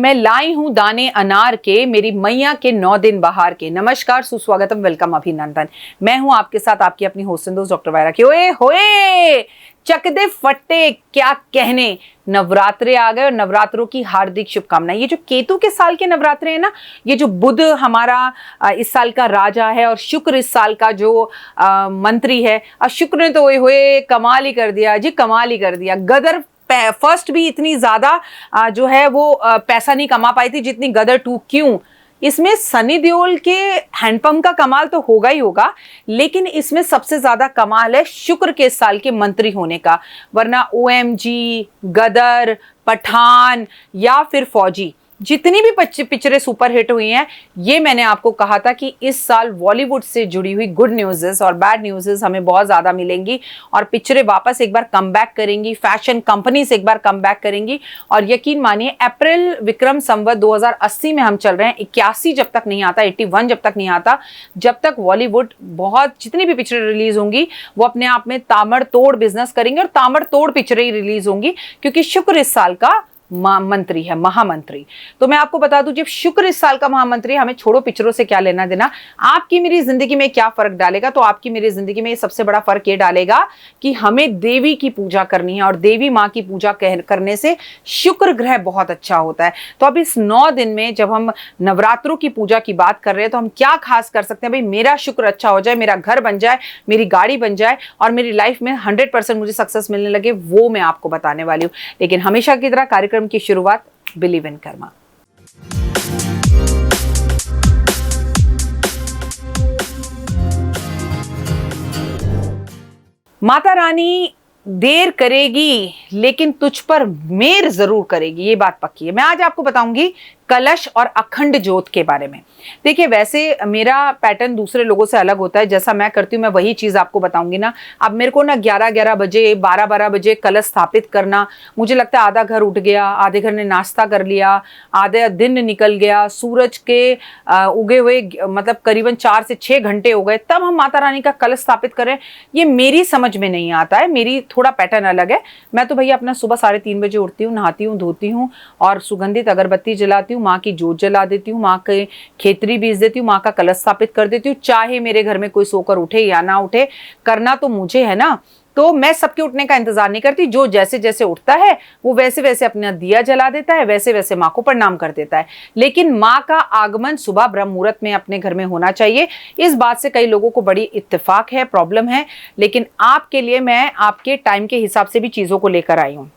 मैं लाई हूं दाने अनार के, मेरी मैया के 9 दिन बहार के। नमस्कार, सुस्वागतम, वेलकम, अभिनंदन। मैं हूं आपके साथ आपकी अपनी होस्ट दोस्त डॉक्टर वायरा की। ओए होए चकदे फट्टे, क्या कहने, नवरात्रे आ गए और नवरात्रों की हार्दिक शुभकामनाएं। ये जो केतु के साल के नवरात्रे हैं ना, ये जो बुध हमारा इस साल का राजा है और शुक्र इस साल का जो मंत्री है, और शुक्र ने तो ओए होए कमाल ही कर दिया जी, कमाल ही कर दिया। गदर फर्स्ट भी इतनी ज्यादा जो है वो पैसा नहीं कमा पाई थी जितनी गदर 2। क्यों? इसमें सनी देओल के हैंडपंप का कमाल तो होगा ही होगा, लेकिन इसमें सबसे ज्यादा कमाल है शुक्र के साल के मंत्री होने का। वरना ओएमजी, गदर, पठान या फिर फौजी, जितनी भी पिक्चरें सुपर हिट हुई हैं, ये मैंने आपको कहा था कि इस साल बॉलीवुड से जुड़ी हुई गुड न्यूज़ेस और बैड न्यूज़ेस हमें बहुत ज़्यादा मिलेंगी और पिक्चरें वापस एक बार कम बैक करेंगी, फैशन कंपनीज एक बार कम बैक करेंगी। और यकीन मानिए, अप्रैल विक्रम संवत 2080 में हम चल रहे हैं। 81 जब तक नहीं आता, 81 जब तक नहीं आता, जब तक बॉलीवुड बहुत जितनी भी पिक्चरें रिलीज होंगी वो अपने आप में ताबड़तोड़ बिजनेस करेंगे और ताबड़तोड़ पिक्चरें ही रिलीज होंगी, क्योंकि शुक्र इस साल का मंत्री है, महामंत्री। तो मैं आपको बता दूं, जब शुक्र इस साल का महामंत्री, हमें छोड़ो पिक्चरों से क्या लेना देना, आपकी मेरी जिंदगी में क्या फर्क डालेगा, तो आपकी मेरी जिंदगी में सबसे बड़ा फर्क ये डालेगा कि हमें देवी की पूजा करनी है और देवी माँ की पूजा करने से शुक्र ग्रह बहुत अच्छा होता है। तो अब इस 9 दिन में जब हम नवरात्रों की पूजा की बात कर रहे हैं, तो हम क्या खास कर सकते हैं? भाई, मेरा शुक्र अच्छा हो जाए, मेरा घर बन जाए, मेरी गाड़ी बन जाए और मेरी लाइफ में 100% मुझे सक्सेस मिलने लगे, वो मैं आपको बताने वाली हूँ। लेकिन हमेशा की तरह कार्यक्रम की शुरुआत बिलीव इन कर्मा। माता रानी देर करेगी लेकिन तुझ पर मेहर जरूर करेगी, ये बात पक्की है। मैं आज आपको बताऊंगी कलश और अखंड ज्योत के बारे में। देखिए, वैसे मेरा पैटर्न दूसरे लोगों से अलग होता है, जैसा मैं करती हूँ मैं वही चीज़ आपको बताऊंगी ना। अब मेरे को ना 11-11 बजे, 12-12 बजे कलश स्थापित करना, मुझे लगता है आधा घर उठ गया, आधे घर ने नाश्ता कर लिया, आधे दिन निकल गया, सूरज के उगे हुए मतलब करीबन 4 से 6 घंटे हो गए, तब हम माता रानी का कलश स्थापित करें, ये मेरी समझ में नहीं आता है। मेरी थोड़ा पैटर्न अलग है। मैं तो भैया अपना सुबह 3:30 बजे उठती हूँ, नहाती हूँ, धोती हूँ और सुगंधित अगरबत्ती जलाती हूँ, माँ की जोत जला देती हूँ, माँ के खेतरी बीज देती हूँ, माँ का कलश स्थापित कर देती हूँ। चाहे मेरे घर में कोई सोकर उठे या ना उठे, करना तो मुझे है ना। तो मैं सबके उठने का इंतजार नहीं करती, जो जैसे जैसे उठता है वो वैसे वैसे अपना दिया जला देता है, वैसे वैसे माँ को प्रणाम कर देता है। लेकिन माँ का आगमन सुबह ब्रह्म मुहूर्त में अपने घर में होना चाहिए। इस बात से कई लोगों को बड़ी इत्तेफाक है, प्रॉब्लम है, लेकिन आपके लिए मैं आपके टाइम के हिसाब से भी चीजों को लेकर आई हूँ।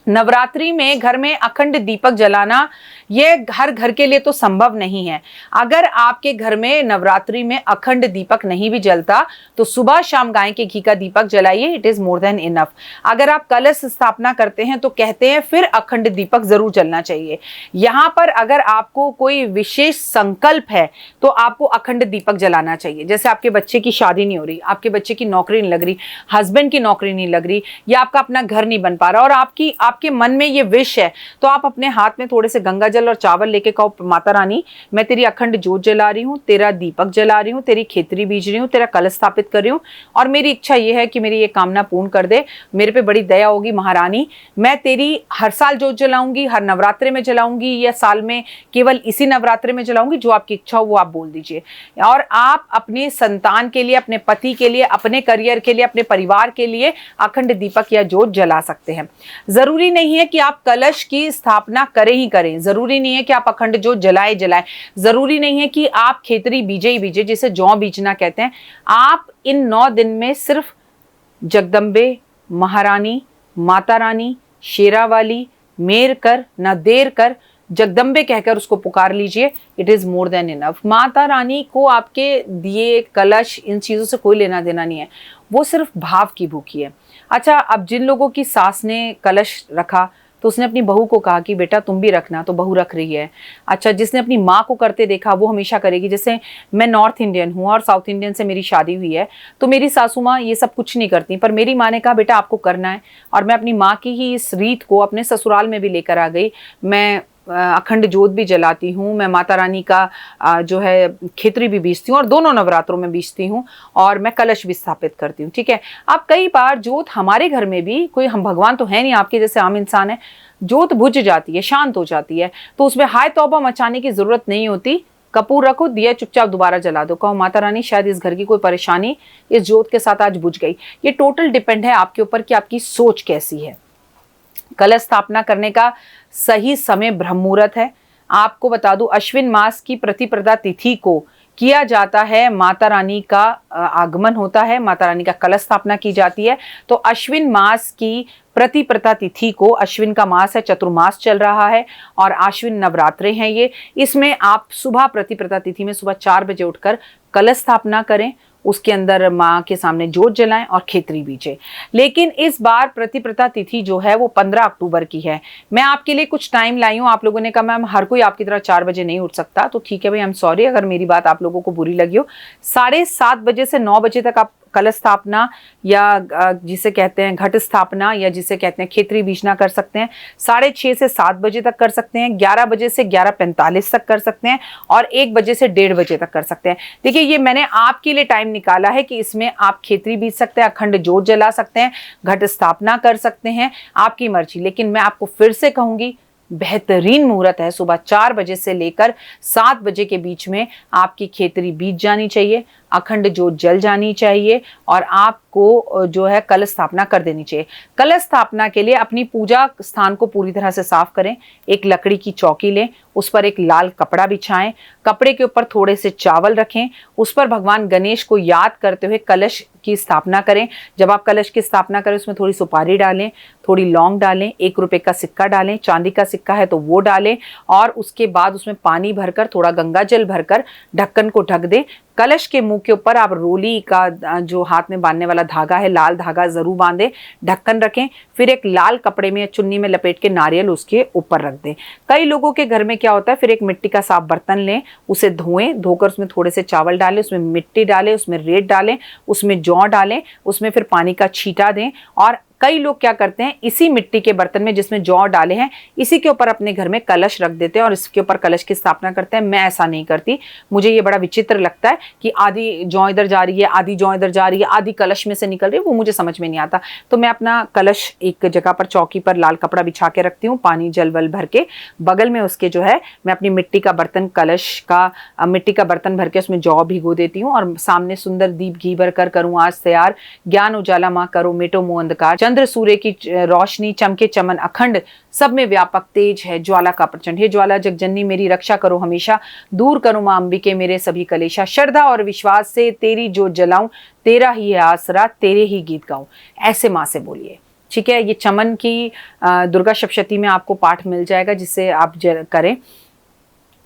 नवरात्रि में घर में अखंड दीपक जलाना यह हर घर के लिए तो संभव नहीं है। अगर आपके घर में नवरात्रि में अखंड दीपक नहीं भी जलता तो सुबह शाम गाय के घी का दीपक जलाइए, it is more than enough. अगर आप कलश स्थापना करते हैं तो कहते हैं फिर अखंड दीपक जरूर जलना चाहिए। यहाँ पर अगर आपको कोई विशेष संकल्प है तो आपको अखंड दीपक जलाना चाहिए। जैसे आपके बच्चे की शादी नहीं हो रही, आपके बच्चे की नौकरी नहीं लग रही, हस्बैंड की नौकरी नहीं लग रही, या आपका अपना घर नहीं बन पा रहा और आपके मन में ये विश है, तो आप अपने हाथ में थोड़े से गंगा जल और चावल लेके कहो, माता रानी मैं तेरी अखंड ज्योत जला रही हूँ, तेरा दीपक जला रही हूँ, तेरी खेतरी बीज रही हूँ, तेरा कलश स्थापित कर रही हूँ और मेरी इच्छा ये है कि मेरी ये कामना पूर्ण कर दे, मेरे पे बड़ी दया होगी महारानी। मैं तेरी हर साल ज्योत जलाऊंगी, हर नवरात्रे में जलाऊंगी या साल में केवल इसी नवरात्रे में जलाऊंगी, जो आपकी इच्छा हो वो आप बोल दीजिए। और आप अपने संतान के लिए, अपने पति के लिए, अपने करियर के लिए, अपने परिवार के लिए अखंड दीपक या ज्योत जला सकते हैं। जरूरी नहीं है कि आप कलश की स्थापना करें ही करें, जरूरी नहीं है कि आप अखंड ज्योत जलाए, जरूरी नहीं है कि आप खेतरी बीजे ही बीजे, जिसे जौ बीजना कहते हैं। आप इन 9 दिन में सिर्फ जगदम्बे, महारानी, माता रानी, शेरावाली, मेर कर ना देर कर, जगदम्बे कहकर उसको पुकार लीजिए, it is more than enough. Mata Rani को आपके दिए, कलश, इन चीजों से कोई लेना देना नहीं है, वो सिर्फ भाव की भूखी है। अच्छा, अब जिन लोगों की सास ने कलश रखा तो उसने अपनी बहू को कहा कि बेटा तुम भी रखना, तो बहू रख रही है। अच्छा, जिसने अपनी माँ को करते देखा वो हमेशा करेगी। जैसे मैं नॉर्थ इंडियन हूँ और साउथ इंडियन से मेरी शादी हुई है, तो मेरी सासू माँ ये सब कुछ नहीं करती, पर मेरी माँ ने कहा बेटा आपको करना है, और मैं अपनी माँ की ही इस रीत को अपने ससुराल में भी लेकर आ गई। मैं अखंड जोत भी जलाती हूँ, मैं माता रानी का जो है खिचड़ी भी बीजती हूँ और दोनों नवरात्रों में बीजती हूँ, और मैं कलश भी स्थापित करती हूँ। ठीक है, अब कई बार जोत हमारे घर में भी, कोई हम भगवान तो है नहीं आपके जैसे आम इंसान है, जोत बुझ जाती है, शांत हो जाती है, तो उसमें हाय तौबा मचाने की जरूरत नहीं होती। कपूर रखो, दिया चुपचाप दोबारा जला दो, कहो माता रानी शायद इस घर की कोई परेशानी इस जोत के साथ आज बुझ गई। ये टोटल डिपेंड है आपके ऊपर कि आपकी सोच कैसी है। कलश स्थापना करने का सही समय ब्रह्म मुहूर्त है। आपको बता दूं, अश्विन मास की प्रतिपदा तिथि को किया जाता है, माता रानी का आगमन होता है, माता रानी का कलश स्थापना की जाती है। तो अश्विन मास की प्रतिपदा तिथि को, अश्विन का मास है, चतुर्मास चल रहा है और आश्विन नवरात्रे हैं ये, इसमें आप सुबह प्रतिपदा तिथि में सुबह 4 बजे उठकर कलश स्थापना करें, उसके अंदर माँ के सामने जोत जलाएं और खेतरी बीजें। लेकिन इस बार प्रतिपदा तिथि जो है वो 15 अक्टूबर की है। मैं आपके लिए कुछ टाइम लाई हूँ। आप लोगों ने कहा मैम हर कोई आपकी तरह 4 बजे नहीं उठ सकता, तो ठीक है भाई, आई एम सॉरी अगर मेरी बात आप लोगों को बुरी लगी हो। 7:30 बजे से 9 बजे तक आप कलश स्थापना या जिसे कहते हैं घट स्थापना या जिसे कहते हैं खेतरी बीजना कर सकते हैं। 6:30 से 7 बजे तक कर सकते हैं, 11 बजे से 11:45 तक कर सकते हैं और 1 बजे से 1:30 बजे तक कर सकते हैं। देखिए, ये मैंने आपके लिए टाइम निकाला है कि इसमें आप खेतरी बीज सकते हैं, अखंड जोत जला सकते हैं, घट स्थापना कर सकते हैं, आपकी मर्जी। लेकिन मैं आपको फिर से कहूंगी, बेहतरीन मुहूर्त है, सुबह 4 बजे से लेकर 7 बजे के बीच में आपकी खेतरी बीज जानी चाहिए, अखंड जोत जल जानी चाहिए और आपको जो है कलश स्थापना कर देनी चाहिए। कलश स्थापना के लिए अपनी पूजा स्थान को पूरी तरह से साफ करें, एक लकड़ी की चौकी लें, उस पर एक लाल कपड़ा बिछाएं, कपड़े के ऊपर थोड़े से चावल रखें, उस पर भगवान गणेश को याद करते हुए कलश की स्थापना करें। जब आप कलश की स्थापना करें उसमें थोड़ी सुपारी डालें, थोड़ी लौंग डालें, 1 रुपए का सिक्का डालें, चांदी का सिक्का है तो वो डालें और उसके बाद उसमें पानी भरकर, थोड़ा गंगा जल भरकर ढक्कन को ढक दें। कलश के मुंह के ऊपर आप रोली का जो हाथ में बांधने वाला धागा है, लाल धागा जरूर बांधें, ढक्कन रखें, फिर एक लाल कपड़े में या चुन्नी में लपेट के नारियल उसके ऊपर रख दें। कई लोगों के घर में क्या होता है, फिर एक मिट्टी का साफ बर्तन लें, उसे धोएं, धोकर उसमें थोड़े से चावल डालें, उसमें मिट्टी डालें, उसमें रेत डालें, उसमें जौ डालें, उसमें फिर पानी का छींटा दें और कई लोग क्या करते हैं, इसी मिट्टी के बर्तन में जिसमें जौ डाले हैं इसी के ऊपर अपने घर में कलश रख देते हैं और इसके ऊपर कलश की स्थापना करते हैं। मैं ऐसा नहीं करती, मुझे ये बड़ा विचित्र लगता है कि आधी जौ इधर जा रही है, आधी जौ इधर जा रही है, आधी कलश में से निकल रही है, वो मुझे समझ में नहीं आता। तो मैं अपना कलश एक जगह पर चौकी पर लाल कपड़ा बिछा के रखती हूँ, पानी जल वल भर के, बगल में उसके जो है मैं अपनी मिट्टी का बर्तन, कलश का मिट्टी का बर्तन भर के उसमें जौ भिगो देती हूँ और सामने सुंदर दीप घी भर कर करूँ आज तैयार, ज्ञान उजाला माँ करो मिटो मोह अंधकार, चंद्र सूर्य की रोशनी चमके चमन अखंड, सब में व्यापक तेज है ज्वाला का प्रचंड, हे ज्वाला जगजननी मेरी रक्षा करो हमेशा, दूर करो मां अंबिके मेरे सभी कलेशा, श्रद्धा और विश्वास से तेरी जोत जलाऊं, तेरा ही है आसरा, तेरे ही गीत गाऊं। ऐसे मां से बोलिए, ठीक है। ये चमन की दुर्गा सप्तशती में आपको पाठ मिल जाएगा जिससे आप करें।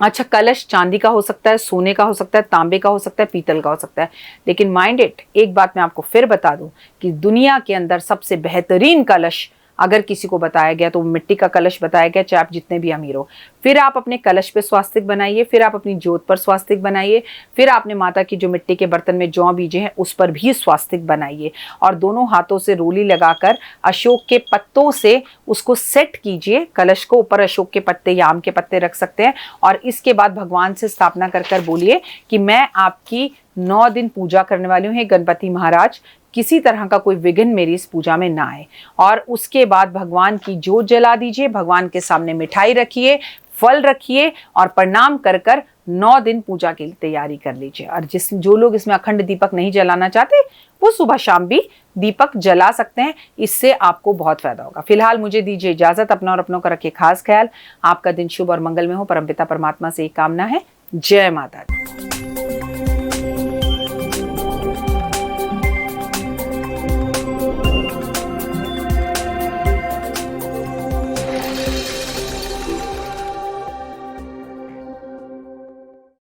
अच्छा, कलश चांदी का हो सकता है, सोने का हो सकता है, तांबे का हो सकता है, पीतल का हो सकता है, लेकिन माइंड इट, एक बात मैं आपको फिर बता दूं कि दुनिया के अंदर सबसे बेहतरीन कलश अगर किसी को बताया गया तो मिट्टी का कलश बताया गया, चाहे आप जितने भी अमीर हो। फिर आप अपने कलश पे स्वास्तिक बनाइए, फिर आप अपनी जोत पर स्वास्तिक बनाइए, फिर आपने माता की जो मिट्टी के बर्तन में जौ बीजे हैं उस पर भी स्वास्तिक बनाइए और दोनों हाथों से रोली लगाकर अशोक के पत्तों से उसको सेट कीजिए। कलश को ऊपर अशोक के पत्ते या आम के पत्ते रख सकते हैं और इसके बाद भगवान से स्थापना कर बोलिए कि मैं आपकी 9 दिन पूजा करने वाली हूँ, हे गणपति महाराज, किसी तरह का कोई विघ्न मेरी इस पूजा में ना आए। और उसके बाद भगवान की जोत जला दीजिए, भगवान के सामने मिठाई रखिए, फल रखिए और प्रणाम कर 9 दिन पूजा की तैयारी कर लीजिए। और जो लोग इसमें अखंड दीपक नहीं जलाना चाहते वो सुबह शाम भी दीपक जला सकते हैं, इससे आपको बहुत फायदा होगा। फिलहाल मुझे दीजिए इजाजत, अपना और अपनों का रखिए खास ख्याल। आपका दिन शुभ और मंगलमय हो, परमपिता परमात्मा से एक कामना है। जय माता दी।